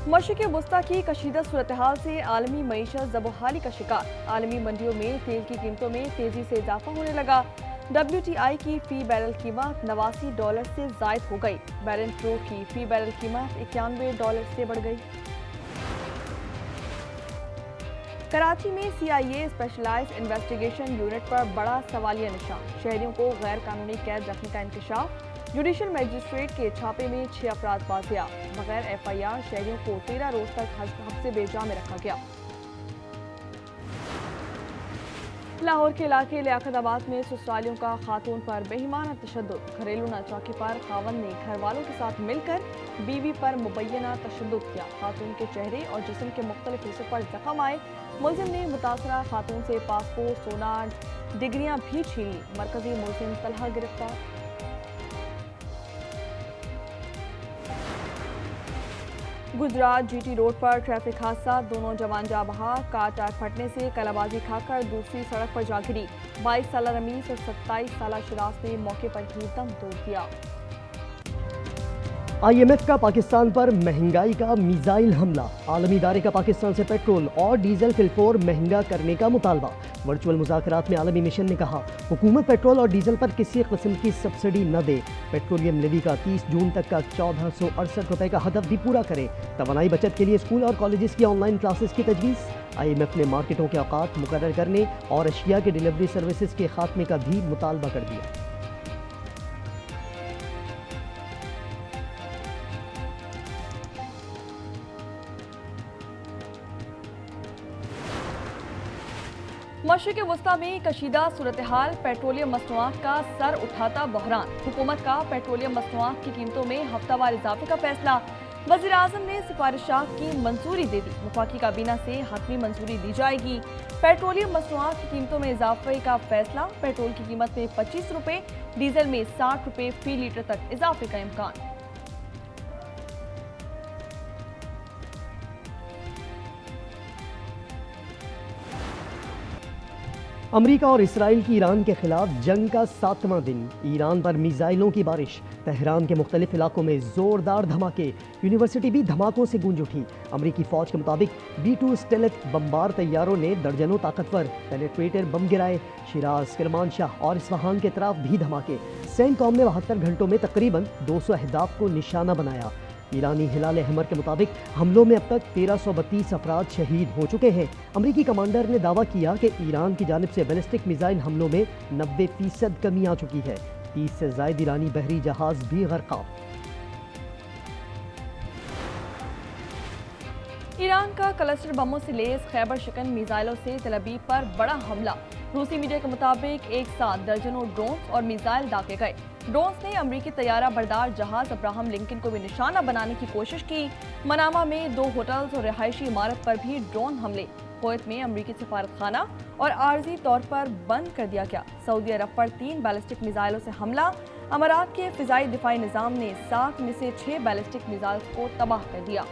मशरिक़ वस्ता की कशीदा सूरत-ए-हाल से आलमी मईशत ज़बोहाली का शिकार। आलमी मंडियों में तेल की कीमतों में तेजी से इजाफा होने लगा। WTI की फी बैरल कीमत $89 से जायद हो गई। बैरल क्रूड की फी बैरल कीमत $91 से बढ़ गई। कराची में CIA स्पेशलाइज्ड इन्वेस्टिगेशन यूनिट पर बड़ा सवालिया निशान। शहरियों को गैर कानूनी कैद रखने का इंकशाफ। जुडिशल मजिस्ट्रेट के छापे में 6 अफराद बाजियाब। बगैर FIR शहरियों को 13 रोज तक हब्से बेजा में रखा गया। लाहौर के इलाके लियाकताबाद में ससुरालियों का खातून पर बेईमाना तशद्दुद। घरेलू नाचौकी पर खावंद ने घर वालों के साथ मिलकर बीवी पर मुबैना तशद्दुद किया। खातून के चेहरे और जिस्म के मुख्तलिफ हिस्सों पर जख्म आए। मुलजिम ने मुतासरा खातून से पासपोर्ट, सोना, डिग्रियां भी छीन ली। मरकजी मुलजिम तलहा गिरफ्तार। गुजरात GT रोड पर ट्रैफिक हादसा। दोनों जवान जा बहा। कार टायर फटने से कलाबाजी खाकर दूसरी सड़क पर जा गिरी। 22 साला रमीज और 27 साला शिराज ने मौके पर ही दम तोड़ दिया। IMF का पाकिस्तान पर महंगाई का मिसाइल हमला। आलमी इदारे का पाकिस्तान से पेट्रोल और डीजल फिलफोर महंगा करने का मुतालबा। वर्चुअल मुज़ाकरात में आलमी मिशन ने कहा हुकूमत पेट्रोल और डीजल पर किसी किस्म की सब्सिडी न दे। पेट्रोलियम लेवी का 30 जून तक का 1468 रुपए का हदफ भी पूरा करे। तवानाई बचत के लिए स्कूल और कॉलेजेस की ऑनलाइन क्लासेस की तजवीज़। IMF ने मार्केटों के औकात मुकर्रर करने और अशिया के डिलीवरी सर्विसेज के खात्मे का भी मुतालबा कर दिया। मशरिक़ वस्ता में कशीदा सूरत-ए-हाल। पेट्रोलियम मसनूआत का सर उठाता बहरान। हुकूमत का पेट्रोलियम मसनूआत की कीमतों में हफ्तावार इजाफे का फैसला। वज़ीर आज़म ने सिफारिशात की मंजूरी दे दी। वफाकी काबीना से हतमी मंजूरी दी जाएगी। पेट्रोलियम मसनूआत की कीमतों में इजाफे का फैसला। पेट्रोल की कीमत में 25 रुपए, डीजल में 60 रुपए फी लीटर तक इजाफे का इम्कान। अमेरिका और इसराइल की ईरान के खिलाफ जंग का 7वां दिन। ईरान पर मिसाइलों की बारिश। तेहरान के मुख्तलिफ इलाकों में जोरदार धमाके। यूनिवर्सिटी भी धमाकों से गूंज उठी। अमेरिकी फौज के मुताबिक B-2 स्टेलथ बमबार तैयारों ने दर्जनों ताकतवर पेनेट्रेटर बम गिराए। शिराज, किरमानशाह और इस्फहान के तरफ भी धमाके। सेंटकॉम ने 72 घंटों में तकरीबन 200 अहदाफ को निशाना बनाया। ईरानी हिलाल अहमर के मुताबिक हमलों में अब तक 1332 अफराद शहीद हो चुके हैं। अमरीकी कमांडर ने दावा किया कि ईरान की जानिब से बैलिस्टिक मिसाइल हमलों में 90% कमी आ चुकी है। 30 से ज्यादा ईरानी बहरी जहाज भी गर्काब। ईरान का क्लस्टर बमों से लेस खैबर शिकन मिसाइलों से तेल अवीव पर बड़ा हमला। रूसी मीडिया के मुताबिक एक साथ दर्जनों ड्रोन्स और मिसाइल दागे गए। ड्रोन्स ने अमरीकी तैयारा बरदार जहाज अब्राहम लिंकन को भी निशाना बनाने की कोशिश की। मनामा में 2 होटल्स और रिहायशी इमारत पर भी ड्रोन हमले। कुवैत में अमरीकी सफारत खाना और आर्जी तौर पर बंद कर दिया गया। सऊदी अरब पर 3 बैलिस्टिक मिसाइलों से हमला। अमारात के फिजाई दिफाई निज़ाम ने 7 में से 6 बैलिस्टिक मिसाइल को तबाह कर दिया।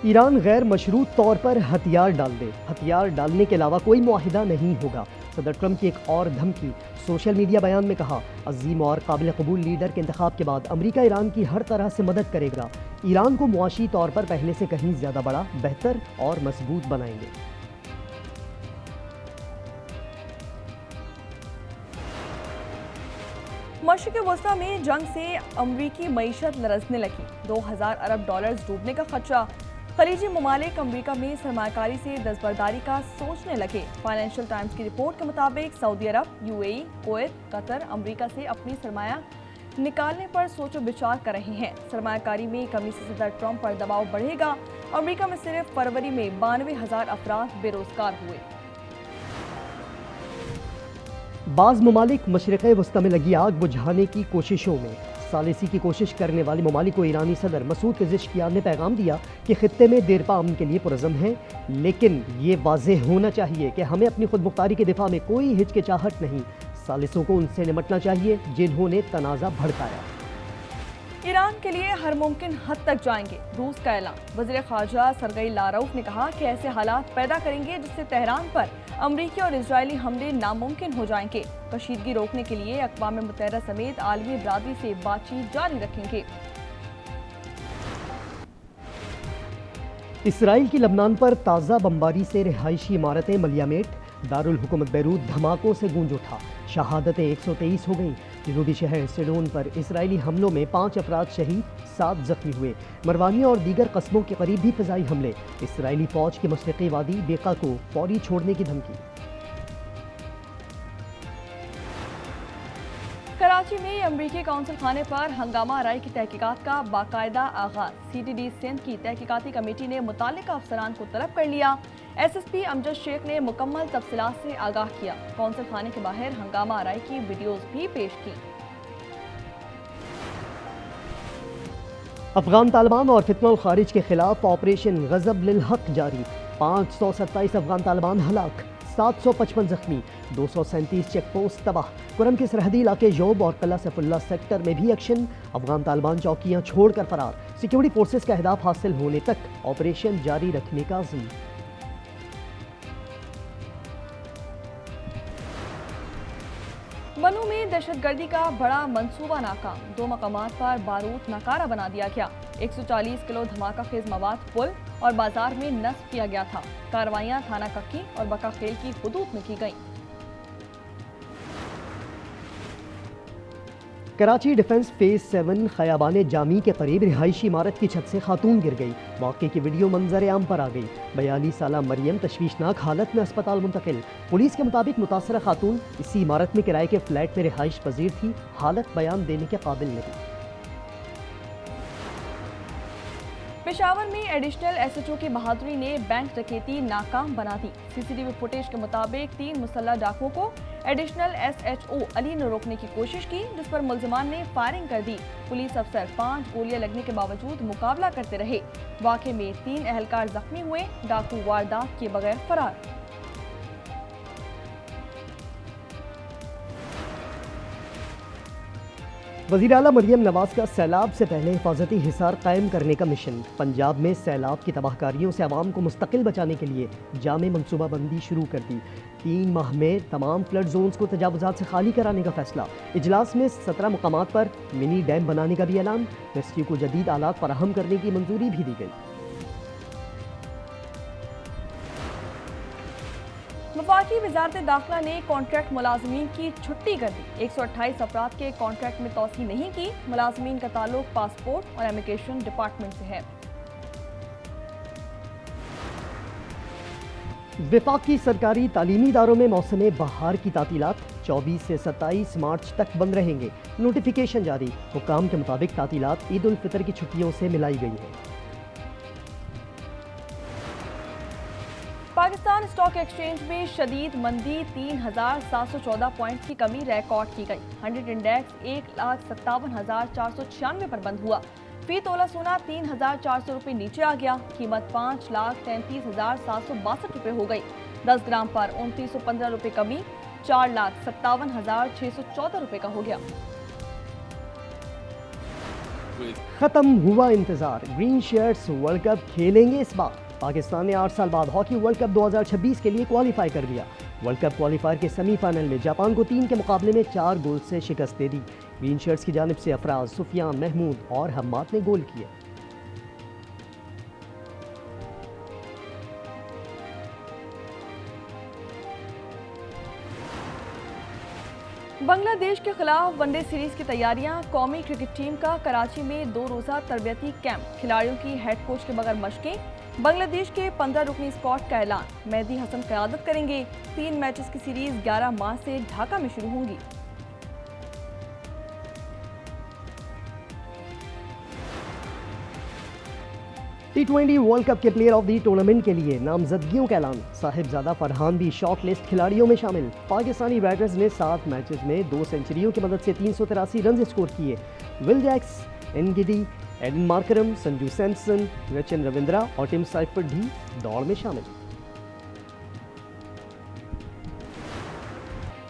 ईरान गैर मशरूत तौर पर हथियार डाल दे। हथियार डालने के अलावा कोई मुआहिदा नहीं होगा। सदर ट्रंप की एक और धमकी। सोशल मीडिया बयान में कहा अजीम और काबिल कबूल लीडर के इंतखाब के बाद अमेरिका ईरान की हर तरह से मदद करेगा। ईरान को मुआशी तौर पर पहले से कहीं ज्यादा बड़ा, बेहतर और मजबूत बनाएंगे। मशरिक़ वस्ता में जंग से अमरीकी मईशत लरजने लगी। 2000 अरब डॉलर्स डूबने का खदशा। खलीजी ममालिक अमरीका में सरमाकारी से दस्तबरदारी का सोचने लगे। फाइनेंशियल टाइम्स की रिपोर्ट के मुताबिक सऊदी अरब, UAE, कुवैत, कतर अमरीका से अपनी सरमाया निकालने पर सोचो विचार कर रहे हैं। सरमायाकारी में कमी से सदर ट्रंप पर दबाव बढ़ेगा। अमरीका में सिर्फ फरवरी में 92,000 अफराद बेरोजगार हुए। बाज़ ममालिक मशरिक़ वस्ता में लगी आग बुझाने की कोशिशों में। सालिसी की कोशिश करने वाले ममालिक को ईरानी सदर मसूद पेज़ेश्कियान ने पैगाम दिया कि खित्ते में देरपा अमन के लिए पुरज़म है, लेकिन ये वाज़ेह होना चाहिए कि हमें अपनी खुद मुख्तारी के दिफा में कोई हिचकिचाहट नहीं। सालिसों को उनसे निमटना चाहिए जिन्होंने तनाज़ा भड़काया। ईरान के लिए हर मुमकिन हद तक जाएंगे, रूस का ऐलान। वज़ीर ख़ारजा सरगई लारऊफ ने कहा कि ऐसे हालात पैदा करेंगे जिससे तेहरान पर अमरीकी और इजरायली हमले नामुमकिन हो जाएंगे। कशीदगी रोकने के लिए अक़वाम मुत्तहिदा समेत आलमी बरादरी से बातचीत जारी रखेंगे। इसराइल की लबनान पर ताज़ा बमबारी से रिहायशी इमारतें मलियामेट, दारुल हुकूमत बैरूत धमाकों से गूंज उठा। शहादतें 123 हो गईं। जनूबी शहर सिडोन पर इसराइली हमलों में 5 अफराद शहीद, 7 जख्मी हुए। मरवानिया और दीगर कस्बों के करीब भी फ़िज़ाई हमले। इसराइली फ़ौज की मशरिक़ी वादी बेका को फौरी छोड़ने की धमकी। कराची में अमरीकी कौंसल खाने पर हंगामा आराई की तहकीकात का बाकायदा आगाज। CTD सिंध की तहकीकाती कमेटी ने मुताल्लिका अफसरान को तलब कर लिया। SSP अमजद शेख ने मुकम्मल तफसीलात से आगाह किया। कौंसल खाने के बाहर हंगामा आराई की वीडियोज भी पेश की। अफगान तालिबान और फितनल खारिज के खिलाफ ऑपरेशन गज़ब लिल हक जारी। 527 अफगान तालिबान हलाक, 755 जख्मी, 237 चेक पोस्ट तबाह। कुरम के सरहदी इलाके जोब और कला सैफुल्ला सेक्टर में भी एक्शन। अफगान तालिबान चौकियां छोड़कर फरार। सिक्योरिटी फोर्सेस का अहदाफ हासिल होने तक ऑपरेशन जारी रखने का अज़्म। बनू में दहशतगर्दी का बड़ा मंसूबा नाकाम। 2 मकामात पर बारूद नाकारा बना दिया गया। 140 किलो धमाका खेज मवाद पुल और बाजार में नस्ब किया गया था। कार्रवाइयां थाना कक्की और बका खेल की हुदूद में की गईं। कराची डिफेंस फेज 7 खयाबान जामी के करीब रिहायशी इमारत की छत से खातून गिर गई। वाक़े की वीडियो मंजर आम पर आ गई। 42 साला मरियम तशवीशनाक हालत में अस्पताल मुंतकिल। पुलिस के मुताबिक मुतासरा खातून इसी इमारत में किराए के फ्लैट में रिहाइश पजीर थी। हालत बयान देने के काबिल नहीं। पेशावर में एडिशनल SHO की बहादुरी ने बैंक डकैती नाकाम बना दी। CCTV फुटेज के मुताबिक 3 मुसल्लह डाकुओं को एडिशनल SHO अली ने रोकने की कोशिश की, जिस पर मुल्जिमान ने फायरिंग कर दी। पुलिस अफसर 5 गोलियां लगने के बावजूद मुकाबला करते रहे। वाक़े में 3 अहलकार जख्मी हुए। डाकू वारदात किए बगैर फरार। वज़ीर आला मरियम नवाज का सैलाब से पहले हिफाजती हिसार कायम करने का मिशन। पंजाब में सैलाब की तबाहकारियों से आवाम को मुस्तकिल बचाने के लिए जामे मनसूबाबंदी शुरू कर दी। 3 माह में तमाम फ्लड जोन्स को तजावुजात से खाली कराने का फैसला। इजलास में 17 मकामात पर मिनी डैम बनाने का भी ऐलान। रेस्क्यू को जदीद आलात फराहम करने की मंजूरी भी दी गई। वफाकी वजारत दाखिला ने कॉन्ट्रैक्ट मुलाजमीन की छुट्टी कर दी। 128 अफराद के कॉन्ट्रैक्ट में तोसी नहीं की। मुलाजमीन का ताल्लुक पासपोर्ट और इमिग्रेशन डिपार्टमेंट से है। वफाकी सरकारी तालीमी इदारों में मौसम बहार की तातीलात 24 से 27 मार्च तक बंद रहेंगे। नोटिफिकेशन जारी। हुकाम के मुताबिक तातीलात ईद उल फितर की छुट्टियों से मिलाई गई हैं। पाकिस्तान स्टॉक एक्सचेंज में शदीद मंदी। 3,714 पॉइंट की कमी रिकॉर्ड की गई। 100 इंडेक्स 1,57,496 पर बंद हुआ। फी तोला सोना 3,400 रुपये नीचे आ गया। कीमत 5,33,762 रुपये हो गई। 10 ग्राम पर 2,915 रुपये कमी 4,57,614 रुपये का हो गया। खत्म हुआ इंतजार। ग्रीन शर्ट्स वर्ल्ड कप खेलेंगे इस बार। पाकिस्तान ने 8 साल बाद हॉकी वर्ल्ड कप 2026 के लिए क्वालिफाई कर लिया। वर्ल्ड कप क्वालिफायर के सेमीफाइनल में जापान को 3 के मुकाबले में 4 गोल से शिकस्त दे दी। ग्रीन शर्ट्स की जानिब से अफराज, सुफियान, महमूद और हम्माद ने गोल किए। बांग्लादेश के खिलाफ वनडे सीरीज की तैयारियां। कौमी क्रिकेट टीम का कराची में 2 रोज़ा तरबियती कैंप। खिलाड़ियों की हेड कोच के बगैर मशकें। बांग्लादेश के 15 रुकनी स्क्वाड का ऐलान। मेहदी हसन क़यादत करेंगे। 3 मैचेस की सीरीज 11 मार्च से ढाका में शुरू होंगी। T20 वर्ल्ड कप के प्लेयर ऑफ द टूर्नामेंट के लिए नामजदगियों का ऐलान। साहिबजादा फरहान भी शॉर्ट लिस्ट खिलाड़ियों में शामिल। पाकिस्तानी बैटर्स ने 7 मैचेस में 2 सेंचुरियों की मदद से 383 रन स्कोर किए। Will Jacks, Ngidi, Aiden Markram, Sanju Samson, Rachin Ravindra और टिम साइफर्ड भी दौड़ में शामिल।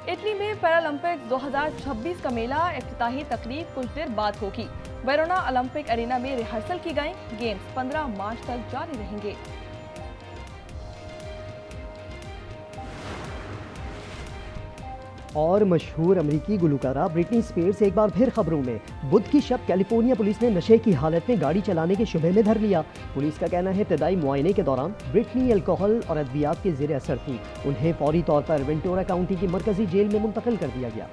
इटली में पैरालंपिक्स 2026 का मेला इफ्तिताही तकरीब कुछ देर बाद होगी। वेरोना ओलंपिक एरिना में रिहर्सल की गई। गेम्स 15 मार्च तक जारी रहेंगे। और मशहूर अमेरिकी गुलकारा ब्रिटनी स्पीयर्स एक बार फिर खबरों में। बुध की शब कैलिफोर्निया पुलिस ने नशे की हालत में गाड़ी चलाने के शुबे में धर लिया। पुलिस का कहना है इब्तदाई मुआयने के दौरान ब्रिटनी अल्कोहल और अद्वियात के ज़ेर असर थी। उन्हें फौरी तौर पर वेंटोरा काउंटी की मरकजी जेल में मुंतकिल कर दिया गया।